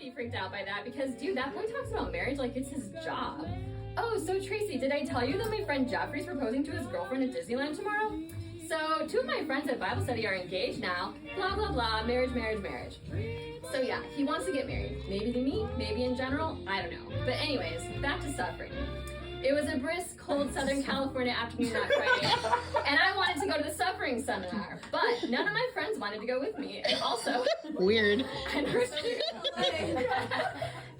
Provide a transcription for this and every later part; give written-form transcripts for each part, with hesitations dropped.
be freaked out by that because, dude, that boy talks about marriage like it's his job. Oh, so Tracy, did I tell you that my friend Jeffrey's proposing to his girlfriend at Disneyland tomorrow? So 2 of my friends at Bible study are engaged now. Blah, blah, blah, marriage, marriage, marriage. So yeah, he wants to get married. Maybe to me, maybe in general, I don't know. But anyways, back to suffering. It was a brisk, cold Southern California afternoon on Friday, and I wanted to go to the suffering seminar, but none of my friends wanted to go with me, and also... Weird.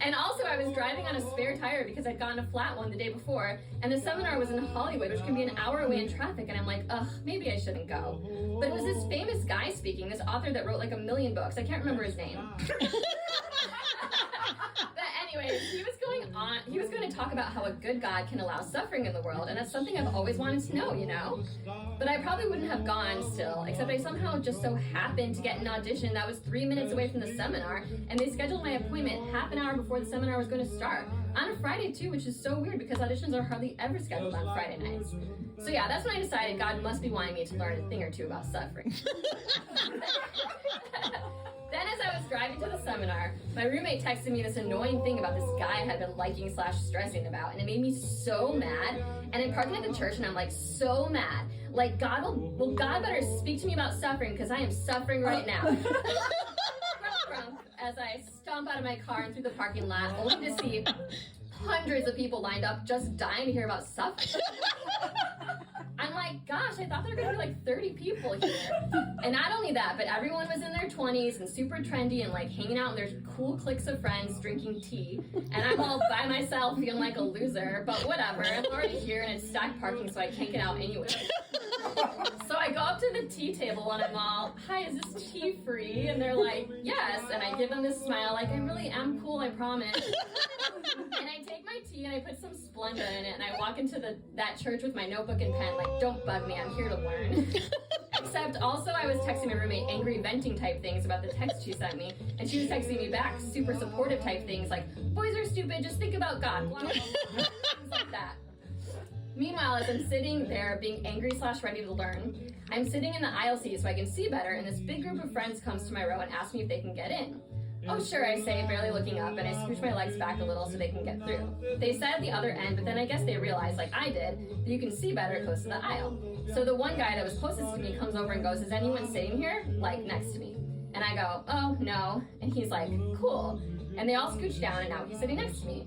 And also, I was driving on a spare tire because I'd gotten a flat one the day before, and the seminar was in Hollywood, which can be an hour away in traffic, and I'm like, ugh, maybe I shouldn't go. But it was this famous guy speaking, this author that wrote like 1 million books. I can't remember his name. But anyways, he was going to talk about how a good God can allow suffering in the world, and that's something I've always wanted to know, you know? But I probably wouldn't have gone still, except I somehow just so happened to get an audition that was 3 minutes away from the seminar, and they scheduled my appointment half an hour before the seminar was going to start. On a Friday too, which is so weird because auditions are hardly ever scheduled on Friday nights. So yeah, that's when I decided God must be wanting me to learn a thing or two about suffering. Then as I was driving to the seminar, my roommate texted me this annoying thing about this guy I had been liking/stressing about, and it made me so mad. And I'm parking at the church and I'm like so mad. Like God better speak to me about suffering because I am suffering right now. Drunk as I stomp out of my car and through the parking lot, only to see hundreds of people lined up just dying to hear about suffering. I'm like, gosh, I thought there were going to be like 30 people here. And not only that, but everyone was in their 20s and super trendy and like hanging out, and there's cool cliques of friends drinking tea. And I'm all by myself feeling like a loser, but whatever. I'm already here and it's stacked parking, so I can't get out anyway. So I go up to the tea table and I'm all, hi, is this tea free? And they're like, yes. And I give them this smile like, I really am cool, I promise. And I take my tea and I put some Splenda in it and I walk into that church with my notebook and pen like, don't bug me, I'm here to learn. Except also I was texting my roommate angry venting type things about the text she sent me, and she was texting me back super supportive type things like, boys are stupid, just think about God, blah, blah, blah. Things like that. Meanwhile, as I'm sitting there being angry/ready to learn, I'm sitting in the aisle seat so I can see better, and this big group of friends comes to my row and asks me if they can get in. Oh sure, I say, barely looking up, and I scooch my legs back a little so they can get through. They sat at the other end, but then I guess they realized, like I did, that you can see better close to the aisle. So the one guy that was closest to me comes over and goes, is anyone sitting here? Like, next to me. And I go, oh, no. And he's like, cool. And they all scooch down, and now he's sitting next to me.